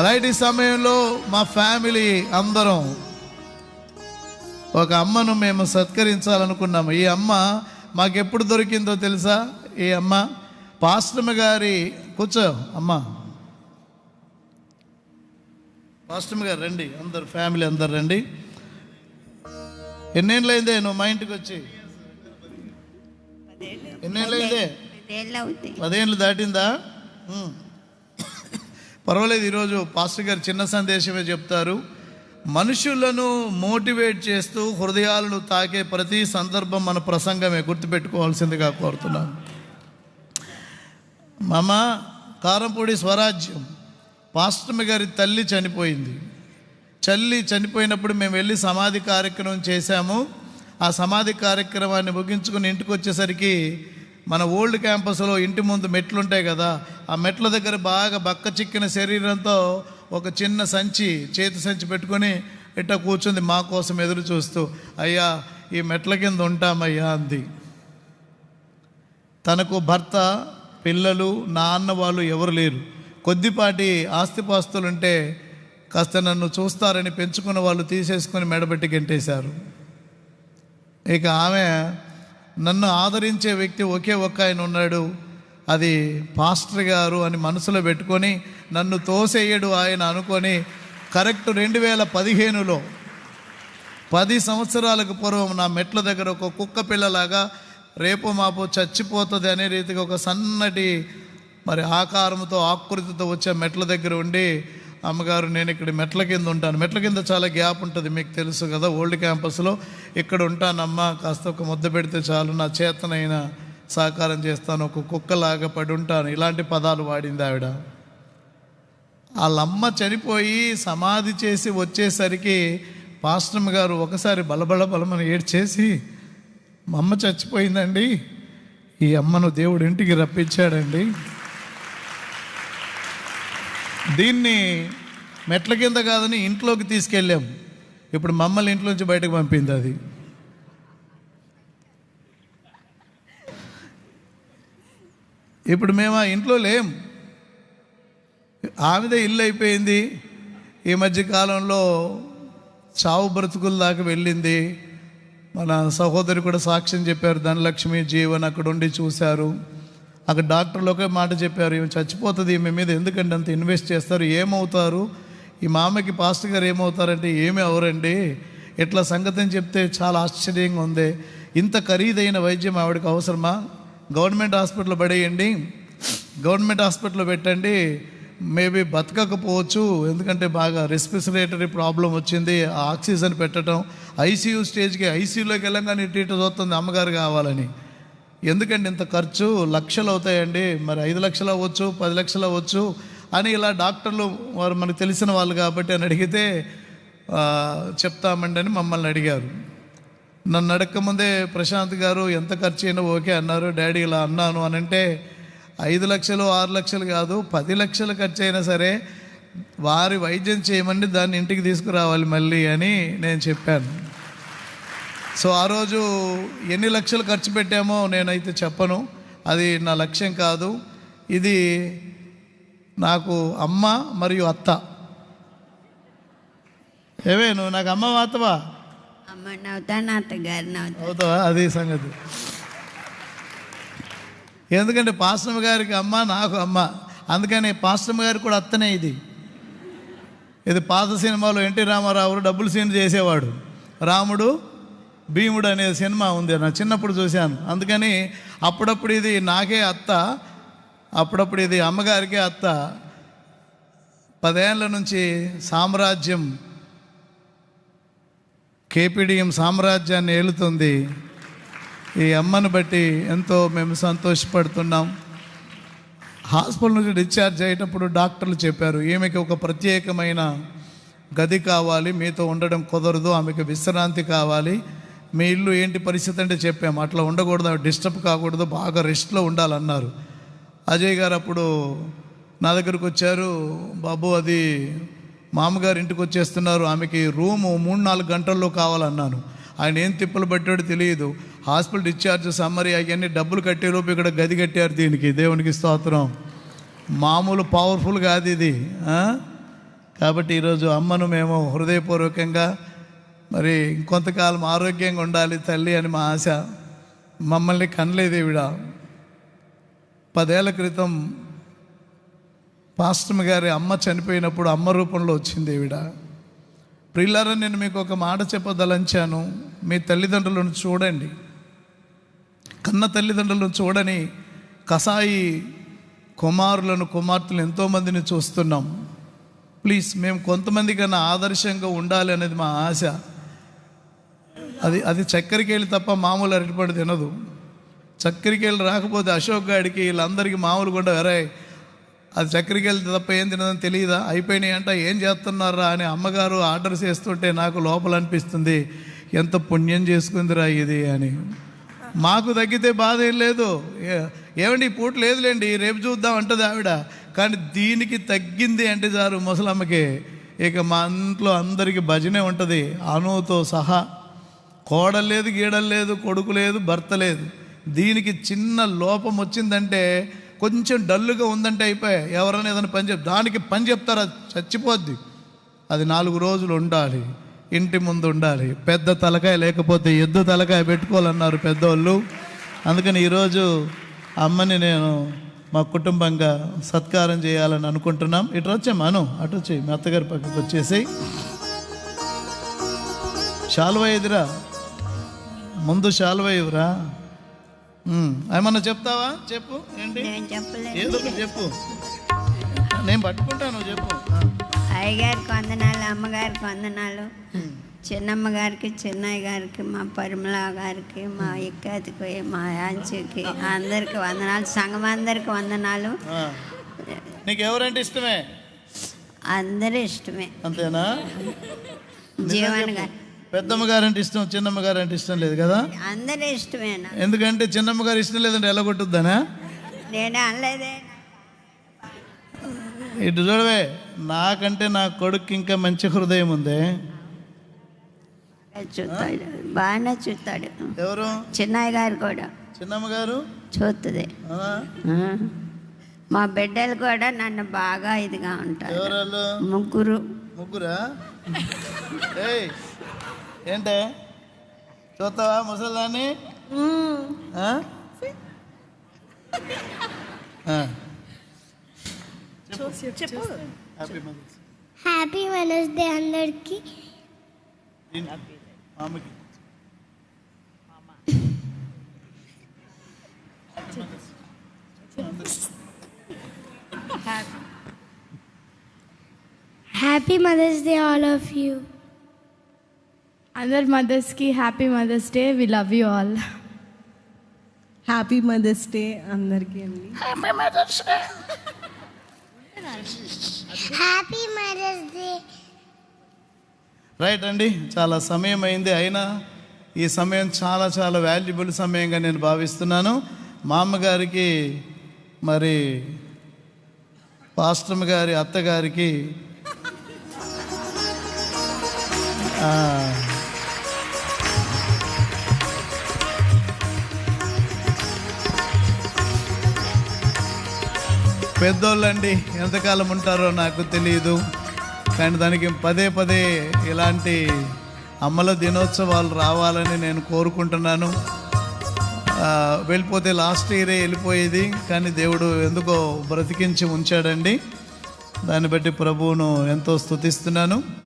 అలాంటి సమయంలో మా ఫ్యామిలీ అందరం ఒక అమ్మను మేము సత్కరించాలనుకున్నాము. ఈ అమ్మ మాకెప్పుడు దొరికిందో తెలుసా? ఈ అమ్మ పాస్టమ్ గారి, కూర్చో అమ్మ, పాస్టమ్ గారు రండి, అందరు ఫ్యామిలీ అందరు రండి. ఎన్నేళ్ళైందే నువ్వు మా ఇంటికి వచ్చి? ఎన్నేళ్ళైందే? 10 ఏళ్ళు దాటిందా? పర్వాలేదు. ఈరోజు పాస్టర్ గారు చిన్న సందేశమే చెప్తారు. మనుషులను మోటివేట్ చేస్తూ హృదయాలను తాకే ప్రతి సందర్భం మన ప్రసంగమే, గుర్తుపెట్టుకోవాల్సిందిగా కోరుతున్నాను. మామ కారంపూడి స్వరాజ్యం పాస్టర్ గారి తల్లి చనిపోయింది. చనిపోయినప్పుడు మేము వెళ్ళి సమాధి కార్యక్రమం చేశాము. ఆ సమాధి కార్యక్రమాన్ని ముగించుకుని ఇంటికి వచ్చేసరికి మన ఓల్డ్ క్యాంపస్లో ఇంటి ముందు మెట్లు ఉంటాయి కదా, ఆ మెట్ల దగ్గర బాగా బక్క చిక్కిన శరీరంతో ఒక చిన్న సంచి, చేతి సంచి పెట్టుకొని ఇట్లా కూర్చుంది మా కోసం ఎదురు చూస్తూ. అయ్యా ఈ మెట్ల కింద ఉంటామయ్యా అంది. తనకు భర్త, పిల్లలు, నాన్న వాళ్ళు ఎవరు లేరు. కొద్దిపాటి ఆస్తిపాస్తులుంటే కాస్త నన్ను చూస్తారని పెంచుకున్న వాళ్ళు తీసేసుకొని మెడబెట్టి గెంటేశారు. ఇక ఆమె నన్ను ఆదరించే వ్యక్తి ఒకే ఒక్క ఆయన ఉన్నాడు, అది పాస్టర్ గారు అని మనసులో పెట్టుకొని నన్ను తోసేయడు ఆయన అనుకొని కరెక్ట్ 2015లో 10 సంవత్సరాలకు పూర్వం నా మెట్ల దగ్గర ఒక కుక్క పిల్లలాగా రేపు మాపో చచ్చిపోతుంది అనే రీతిగా ఒక సన్నటి మరి ఆకారంతో, ఆకృతితో వచ్చే మెట్ల దగ్గర ఉండి, అమ్మగారు నేను ఇక్కడ మెట్ల కింద ఉంటాను. మెట్ల కింద చాలా గ్యాప్ ఉంటుంది, మీకు తెలుసు కదా, ఓల్డ్ క్యాంపస్లో. ఇక్కడ ఉంటానమ్మా, కాస్త ఒక ముద్ద పెడితే చాలు, నా చేతనైనా సహకారం చేస్తాను, ఒక కుక్కలాగా పడి ఉంటాను, ఇలాంటి పదాలు వాడింది ఆవిడ. వాళ్ళమ్మ చనిపోయి సమాధి చేసి వచ్చేసరికి పాస్టర్ గారు ఒకసారి బలమని ఏడ్చేసి, మా అమ్మ చచ్చిపోయిందండి, ఈ అమ్మను దేవుడు ఇంటికి రప్పించాడండి. దీన్ని మెట్ల కింద కాదని ఇంట్లోకి తీసుకెళ్ళాము. ఇప్పుడు మమ్మల్ని ఇంట్లోంచి బయటకు పంపింది అది. ఇప్పుడు మేము ఆ ఇంట్లో లేం, ఆమెదే ఇల్లు అయిపోయింది. ఈ మధ్య కాలంలో చావు బ్రతుకుల దాకా వెళ్ళింది. మన సహోదరి కూడా సాక్ష్యం చెప్పారు, ధనలక్ష్మి జీవన్ అక్కడ ఉండి చూశారు. అక్కడ డాక్టర్లు ఒకే మాట చెప్పారు, ఈమె చచ్చిపోతుంది, ఈమె మీద ఎందుకంటే అంత ఇన్వెస్ట్ చేస్తారు, ఏమవుతారు, ఈ మామకి పాస్టర్ గారు ఏమవుతారంటే ఏమీ అవరండి, ఇట్లా సంగతి అని చెప్తే చాలా ఆశ్చర్యంగా ఉంది. ఇంత ఖరీదైన వైద్యం ఆవిడకి అవసరమా? గవర్నమెంట్ హాస్పిటల్లో పడేయండి, గవర్నమెంట్ హాస్పిటల్లో పెట్టండి, మేబీ బతకకపోవచ్చు, ఎందుకంటే బాగా రెస్పిరేటరీ ప్రాబ్లం వచ్చింది, ఆక్సిజన్ పెట్టడం, ఐసీయూ స్టేజ్కి, ఐసీయూలోకి వెళ్ళంగానే ట్రీట్ అవుతుంది అమ్మగారు కావాలని. ఎందుకండి ఇంత ఖర్చు, లక్షలు అవుతాయండి, మరి 5 లక్షలు అవ్వచ్చు, 10 లక్షలు అవ్వచ్చు అని ఇలా డాక్టర్లు వారు మనకు తెలిసిన వాళ్ళు కాబట్టి అని అడిగితే చెప్తామండి అని మమ్మల్ని అడిగారు. నన్ను అడగకముందే ప్రశాంత్ గారు ఎంత ఖర్చు అయినా ఓకే అన్నారు. డాడీ ఇలా అన్నాను అని అంటే 5 లక్షలు 6 లక్షలు కాదు, 10 లక్షలు ఖర్చు అయినా సరే వారి వైద్యం చేయమండి, దాన్ని ఇంటికి తీసుకురావాలి మళ్ళీ అని నేను చెప్పాను. సో ఆ రోజు ఎన్ని లక్షలు ఖర్చు పెట్టామో నేనైతే చెప్పను, అది నా లక్ష్యం కాదు. ఇది నాకు అమ్మ మరియు అత్త. ఏవే నువ్వు నాకు అమ్మ అవుతావా? అవుతావా? అది సంగతి. ఎందుకంటే పాస్టర్ గారికి అమ్మ, నాకు అమ్మ, అందుకని పాస్టర్ గారికి కూడా అత్తనే. ఇది పాత సినిమాలో ఎన్టీ రామారావు డబ్బులు సీన్ చేసేవాడు, రాముడు భీముడు అనే సినిమా ఉంది, నా చిన్నప్పుడు చూశాను. అందుకని అప్పుడప్పుడు ఇది నాకే అత్త, అప్పుడప్పుడు ఇది అమ్మగారికే అత్త. 10 ఏళ్ళ నుంచి సామ్రాజ్యం, కేపీడిఎం సామ్రాజ్యాన్ని ఏలుతుంది. ఈ అమ్మను బట్టి ఎంతో మేము సంతోషపడుతున్నాం. హాస్పిటల్ నుంచి డిశ్చార్జ్ అయ్యేటప్పుడు డాక్టర్లు చెప్పారు, ఈమెకి ఒక ప్రత్యేకమైన గది కావాలి, మీతో ఉండడం కుదరదు, ఆమెకి విశ్రాంతి కావాలి, మీ ఇల్లు ఏంటి పరిస్థితి అంటే చెప్పాము, అట్లా ఉండకూడదు, డిస్టర్బ్ కాకూడదు, బాగా రెస్ట్లో ఉండాలన్నారు. అజయ్ గారు అప్పుడు నా దగ్గరకు వచ్చారు, బాబు అది మామగారు ఇంటికి వచ్చేస్తున్నారు, ఆమెకి రూము 3-4 గంటల్లో కావాలన్నాను. ఆయన ఏం తిప్పలు పట్టాడో తెలియదు. హాస్పిటల్ డిశ్చార్జ్ సమ్మరీ అవన్నీ డబ్బులు కట్టేలోపు ఇక్కడ గది కట్టారు. దీనికి దేవునికి స్తోత్రం. మామూలు పవర్ఫుల్ కాదు ఇది. కాబట్టి ఈరోజు అమ్మను మేము హృదయపూర్వకంగా మరి ఇంకొంతకాలం ఆరోగ్యంగా ఉండాలి తల్లి అని మా ఆశ. మమ్మల్ని కనలేదు ఈవిడ. 10 ఏళ్ల క్రితం పాస్టర్ గారి అమ్మ చనిపోయినప్పుడు అమ్మ రూపంలో వచ్చింది ఈవిడ. ప్రియులారా, నేను మీకు ఒక మాట చెప్పదలంచాను. మీ తల్లిదండ్రులను చూడండి. కన్న తల్లిదండ్రులను చూడని కసాయి కుమారులను కుమార్తెలు ఎంతోమందిని చూస్తున్నాం. ప్లీజ్, మేము కొంతమంది కన్నా ఆదర్శంగా ఉండాలి అనేది మా ఆశ. అది చక్కెరకేళి తప్ప మామూలు అరటిపండు తినదు. చక్కెరకేళి రాకపోతే అశోక్ గాడికి వీళ్ళందరికీ మామూలు కూడా వేరే అది చక్కెరకేళి తప్ప ఏం తినదని తెలియదా? అయిపోయినాయి అంట, ఏం చేస్తున్నారా అని అమ్మగారు ఆర్డర్ చేస్తుంటే నాకు లోపల అనిపిస్తుంది, ఎంత పుణ్యం చేసుకుందిరా ఇది అని. మాకు తగ్గితే బాధ ఏం లేదు, ఏమండి ఈ పూట లేదులేండి రేపు చూద్దాం అంటది ఆవిడ. కానీ దీనికి తగ్గింది అంటే చాలు ముసలమ్మకి, ఇక మా ఇంట్లో అందరికీ భజనే ఉంటుంది. అనుతో సహా కోడలు లేదు, గీడలు లేదు, కొడుకు లేదు, భర్త లేదు. దీనికి చిన్న లోపం వచ్చిందంటే, కొంచెం డల్లుగా ఉందంటే అయిపోయాయి. ఎవరైనా ఏదైనా దానికి పని చెప్తారా, చచ్చిపోద్ది. అది 4 రోజులు ఉండాలి, ఇంటి ముందు ఉండాలి. పెద్ద తలకాయ లేకపోతే ఎద్దు తలకాయ పెట్టుకోవాలన్నారు పెద్దోళ్ళు. అందుకని ఈరోజు అమ్మని నేను మా కుటుంబంగా సత్కారం చేయాలని అనుకుంటున్నాం. ఇటు వచ్చామాను, అటు వచ్చి మీ అత్తగారి పక్కకు వచ్చేసి శాలువా ఎదురా, ముందు శాలువా ఇవ్వరా. ఏమన్నా చెప్తావా? చెప్పు. ఏంటి? ఏదో చెప్పు, నేను పట్టుకుంటాను, చెప్పు. అయ్యగారికి వందనాలు, అమ్మగారికి వందనాలు, చిన్నమ్మ గారికి, చిన్నయ్య గారికి, మా పరిమళ గారికి, మా ఇక్కతికి, మా యాంచికి, అందరికి వందనాలు. సంఘం అందరికి వందనాలు. నీకు ఎవరంటే ఇష్టమే? అందరూ ఇష్టమే. అంతేనా? జీవన్ గారు పెద్దమ్మ గారంటే ఇష్టం, చిన్నమ్మ గారంటే ఇష్టం లేదు కదా? అందరూ ఇష్టమే. ఎందుకంటే చిన్నమ్మ గారు ఇష్టం లేదంటే ఎలా కొట్టుద్దానా? నేనే అనలేదే. ఇటు చూడవే, నాకంటే నా కొడుకు ఇంకా మంచి హృదయం ఉంది. చూస్తాడు, బాగానే చూస్తాడు. ఎవరు? చిన్నయ్య గారు కూడా. చిన్నమ్మ గారు చూస్తుంది. మా బిడ్డలు కూడా నన్ను బాగా ఇదిగా ఉంటారు. ఎవరు? ముగ్గురా? ఏంటే చూస్తావా ముసలాన్ని? హ్యాపీ మదర్స్ డే అందరికి. Happy mother's day all of you. అందరు మదర్స్కి happy mother's day. We love you all. Happy mother's day అందరికీ అండి. Happy mother's day. Happy mother's day. Right అండి, చాలా సమయం అయింది. అయినా ఈ సమయం చాలా చాలా వాల్యుబుల్ సమయంగా నేను భావిస్తున్నాను. మా అమ్మగారికి, మరి పాస్టమ్ గారి అత్తగారికి పెద్దోళ్ళండి, ఎంతకాలం ఉంటారో నాకు తెలియదు. కానీ దానికి పదే పదే ఇలాంటి అమ్మల దినోత్సవాలు రావాలని నేను కోరుకుంటున్నాను. వెళ్ళిపోతే లాస్ట్ ఇయరే వెళ్ళిపోయేది, కానీ దేవుడు ఎందుకో బ్రతికించి ఉంచాడండి. దాన్ని బట్టి ప్రభువును ఎంతో స్తుతిస్తున్నాను.